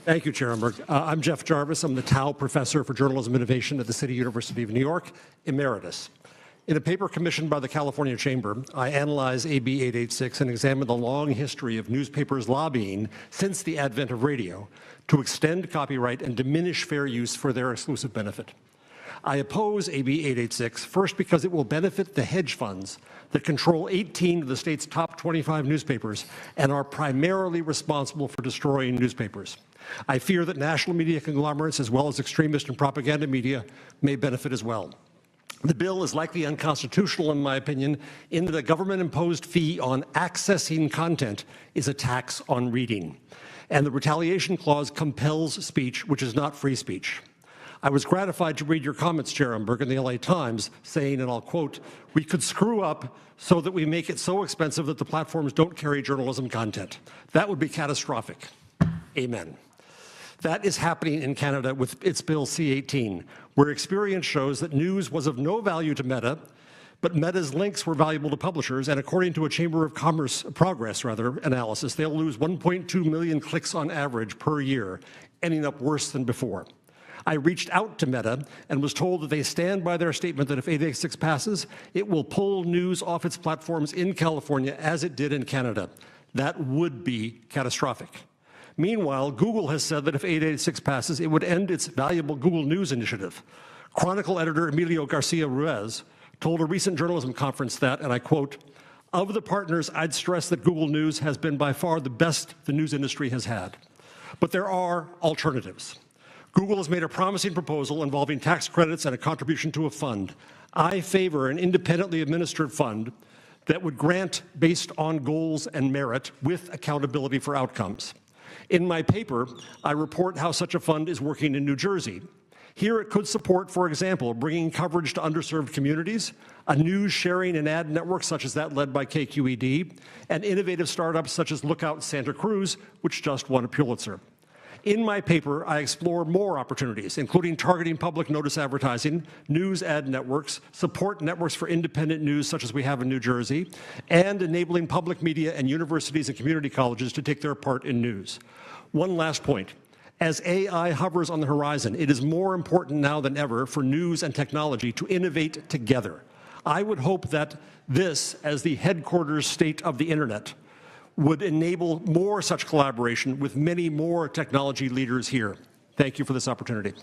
Thank you, Chair Umberg. I'm Jeff Jarvis. I'm the Tao Professor for Journalism Innovation at the City University of New York, Emeritus. In a paper commissioned by the California Chamber, I analyze AB 886 and examine the long history of newspapers lobbying since the advent of radio to extend copyright and diminish fair use for their exclusive benefit. I oppose AB 886, first because it will benefit the hedge funds that control 18 of the state's top 25 newspapers and are primarily responsible for destroying newspapers. I fear that national media conglomerates, as well as extremist and propaganda media, may benefit as well. The bill is likely unconstitutional, in my opinion, in that a government-imposed fee on accessing content is a tax on reading. And the retaliation clause compels speech, which is not free speech. I was gratified to read your comments, Chair Umberg, in the LA Times, saying, and I'll quote, "We could screw up so that we make it so expensive that the platforms don't carry journalism content. That would be catastrophic." Amen. That is happening in Canada with its Bill C-18, where experience shows that news was of no value to Meta, but Meta's links were valuable to publishers, and according to a Chamber of Commerce analysis, they'll lose 1.2 million clicks on average per year, ending up worse than before. I reached out to Meta and was told that they stand by their statement that if 886 passes, it will pull news off its platforms in California as it did in Canada. That would be catastrophic. Meanwhile, Google has said that if 886 passes, it would end its valuable Google News initiative. Chronicle editor Emilio Garcia Ruiz told a recent journalism conference that, and I quote, "Of the partners, I'd stress that Google News has been by far the best the news industry has had. But there are alternatives. Google has made a promising proposal involving tax credits and a contribution to a fund. I favor an independently administered fund that would grant based on goals and merit with accountability for outcomes. In my paper, I report how such a fund is working in New Jersey. Here it could support, for example, bringing coverage to underserved communities, a news sharing and ad network such as that led by KQED, and innovative startups such as Lookout Santa Cruz, which just won a Pulitzer. In my paper, I explore more opportunities, including targeting public notice advertising, news ad networks, support networks for independent news such as we have in New Jersey, and enabling public media and universities and community colleges to take their part in news. One last point. As AI hovers on the horizon, it is more important now than ever for news and technology to innovate together. I would hope that this, as the headquarters state of the internet, would enable more such collaboration with many more technology leaders here. Thank you for this opportunity.